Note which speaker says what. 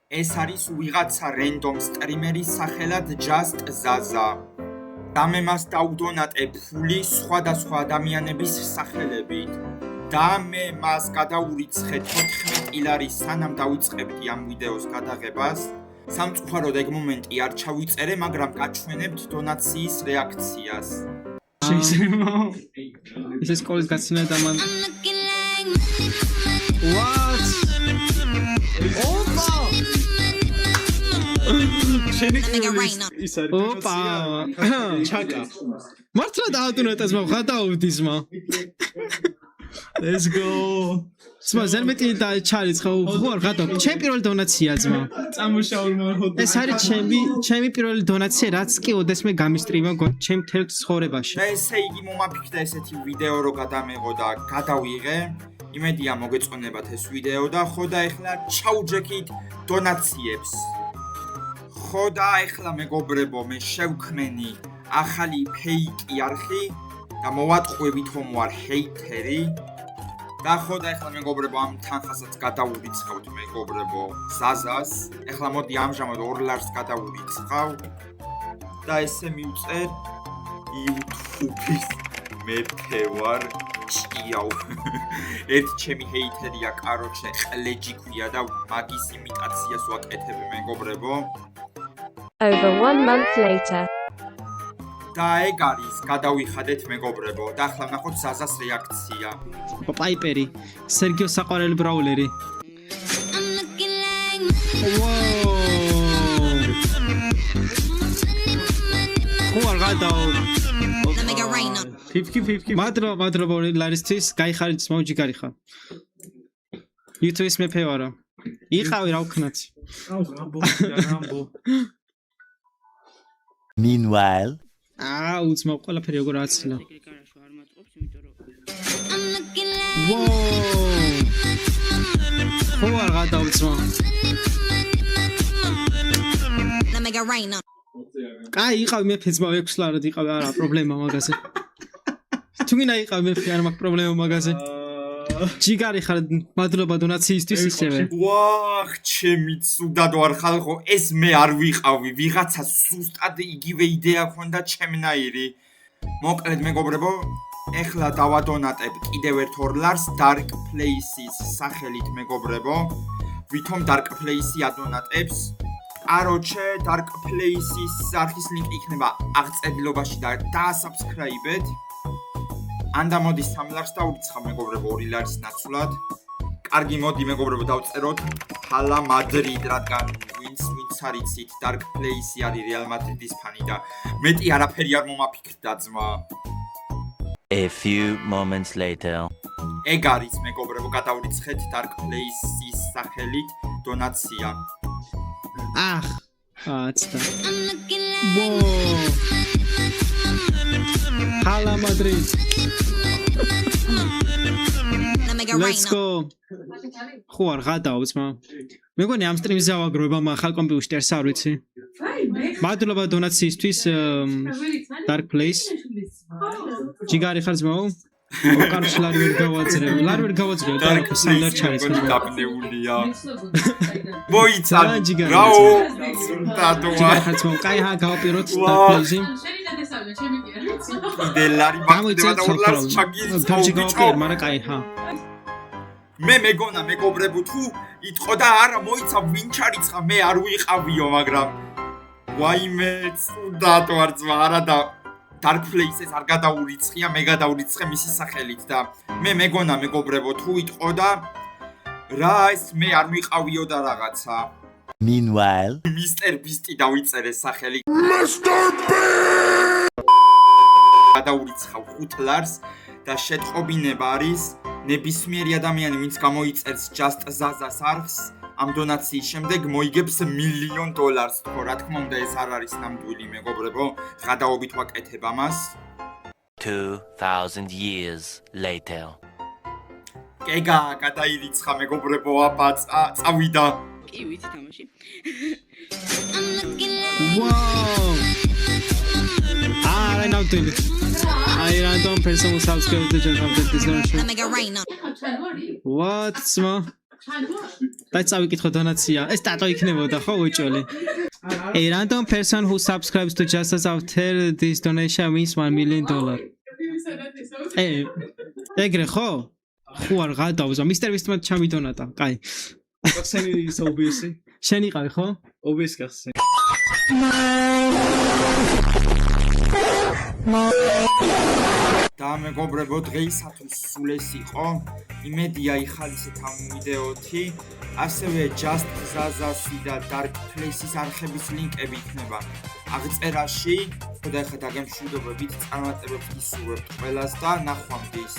Speaker 1: ეს არის ვიღაცა random streamer-ის სახელად Just Zaza. და მე მას დავდონატე ფული სხვადასხვა ადამიანების სახელებით. და მე მას გადავურიცხე 14 ლარი სანამ დავიწყებდი ამ ვიდეოს გადაღებას. სამწუხაროდ ეგ მომენტი არ ჩავიწერე, მაგრამ გაჩვენებთ დონაციის რეაქციას.
Speaker 2: შეიძლება ეს სკოლის გაცნობა და მან What? Opa! ის არის Opa! ჩაკა. მართლა დაადუნეტეს მოგადაუვდისმა. Let's go. სმა ზერმეტი და ჩარიცხა ხო არ გადავ. ჩემი პირველი დონაცია ძმა. წამოშაული მოხდა. ეს არის ჩემი პირველი დონაცია, რაც კი ოდესმე გამისტრიმა ჩემ თელ ცხოვრებაში.
Speaker 1: და ესე იგი მომაფიქრდა ესეთი ვიდეო რო გადამეღო და გადავიღე. იმედია მოგეწონებათ ეს ვიდეო და ხო და ეხლა ჩაუჯექით დონაციებს. ხო და ეხლა მეგობრებო, მე შევქმენი ახალი ფეიკი არხი და მოვატყვევით რომ ვარ ჰეითერი. და ხო და ეხლა მეგობრებო, ამ თანხასაც გადავურიცხავთ მეგობრებო Zazas. ეხლა მოდი ამჟამად 2 ლარს გადავურიცხავ და ესე მივწერ YouTube-ის მეთქე ვარ ჭიაო. ერთი ჩემი ჰეითერია, კაროჩე, ყლეჯი ქვია და მაგის იმიტაციას ვაკეთებ მეგობრებო.
Speaker 3: Over 1 month later.
Speaker 1: და ეგ არის, გადავიხადეთ მეგობრებო. და ახლა ნახოთ Zazas რეაქცია.
Speaker 2: პაიპერი, სერგიო საყვარელი ბრაულერი. ხო არ გადაო. 50 მადლობა ლარისთვის, გაიხარით მოუჯიგარი ხარ. YouTube-ის მეფე ვარო. იყავი რა ვქნათ. რამბო.
Speaker 4: Meanwhile
Speaker 2: უცმა ყველაფერი როგორ აცლა. ხო არ გადავწვა. კაი, იყავი მეფეც 6 ლარად იყავი, არა პრობლემა მაგაზე. თუ გინდა იყავი მეფე, არ მაქვს პრობლემა მაგაზე. ჯიგარი ხარ, მადლობა დონაციისთვის ისევე.
Speaker 1: ვახ, ჩემი ცუდად ვარ ხალხო, ეს მე არ ვიყავი, ვიღაცა სუსტად იგივე იდეა ქონდა ჩემნაირი. მოკლედ მეგობრებო, ეხლა დავადონატებ კიდევ ერთ 2 ლარს Dark Place-ის სახელით მეგობრებო. ვითომ Dark Place-ი ადონატებს? კაროჩე, Dark Place-ის არხის ლინკი იქნება აღწერილობაში და დაასაბსქრაიბეთ. ანდა მოდი 3 ლარს დავურიცხავ მეგობრებო 2 ლარის ნაცვლად. კარგი, მოდი მეგობრებო დავწეროთ ჰალა მადრიდ, რადგან ვინც არ იცით, Dark Place-ი არის Real Madrid-ის ფანი და მეტი არაფერი არ მომაფიქრდა ძმა.
Speaker 4: A few moments later.
Speaker 1: ეგ არის მეგობრებო, გადავურიცხეთ Dark Place-ის სახელით დონაცია.
Speaker 2: აცდა. ჰალა მადრიდ. Let's go. ხო არ გადაო ძმა. მეგონი ამ სტრიმზე ავაგროება ახალ კომპიუტერს არ ვიცი. მადლობა დონაციისთვის Dark Place. ჯიგარი ხარ ძმაო? კარში ლარი ვერ გავაძლევ. ლარი ვერ გავაძლევ და სანდარ ჩაიწყო.
Speaker 1: დაპნეულია. მოიცა. რაო. დადოა.
Speaker 2: ჯიგარი ხარ კაი ჰა გავაპიროთ Dark Place-ი.
Speaker 1: იდელარი მაგდება და 2 ლარს ჩაგიწყო.
Speaker 2: მაგრამ კაი ჰა.
Speaker 1: მე მეგონა მეგობრებო თუ იტყო და არა მოიცა ვინ ჩარიცხა მე არ ვიყავიო მაგრამ ვაიმე ცუდად ვარ ძმა არა და Dark Place-ს არ გადაურიცხია მე გადაურიცხე მისი სახელით და მე მეგონა მეგობრებო თუ იტყო და რა ეს მე არ ვიყავიო და რაღაცა.
Speaker 4: Meanwhile
Speaker 1: Mr. Beast-ი დავიწერე სახელი. გადაურიცხავ 5 ლარს და შეტყობინება არის ნებისმიერი ადამიანი ვინც გამოიწერს Just Zazas არხს ამ დონაციის შემდეგ მოიგებს $1,000,000 თქო რა თქმა უნდა ეს არ არის ნამდვილი მეგობრებო გადაობით ვაკეთებ ამას
Speaker 4: 2000 years later
Speaker 1: კეგა გადაირიცხა მეგობრებო აბა წავიდა
Speaker 5: კი ვიცი თამაში
Speaker 2: Wow I know do it I don't personal subscribe to channel of this version What ma და წავიკითხო დონაცია. ეს ტატო იქნებოდა ხო უჭველი? A random person who subscribes to Justice after this donation wins $1 million. ეგრე ხო? ხო არ გადავზა. Mr. Beast-მა ჩამიდონატა. კაი.
Speaker 5: გახსენი ის OBS-ი?
Speaker 2: შენ იყავი ხო?
Speaker 5: OBS გახსენი.
Speaker 1: და მეგობრებო, დღეისათვის სულ ეს იყო. იმედია იხალისეთ ამ ვიდეოთი. ასევე Just Zazasi და Dark Place-ის არხების ლინკები იქნება აღწერაში. ხოდა ახლა დაგემშვიდობებით, წარმატებებს გისურვებთ ყველას და ნახვამდის.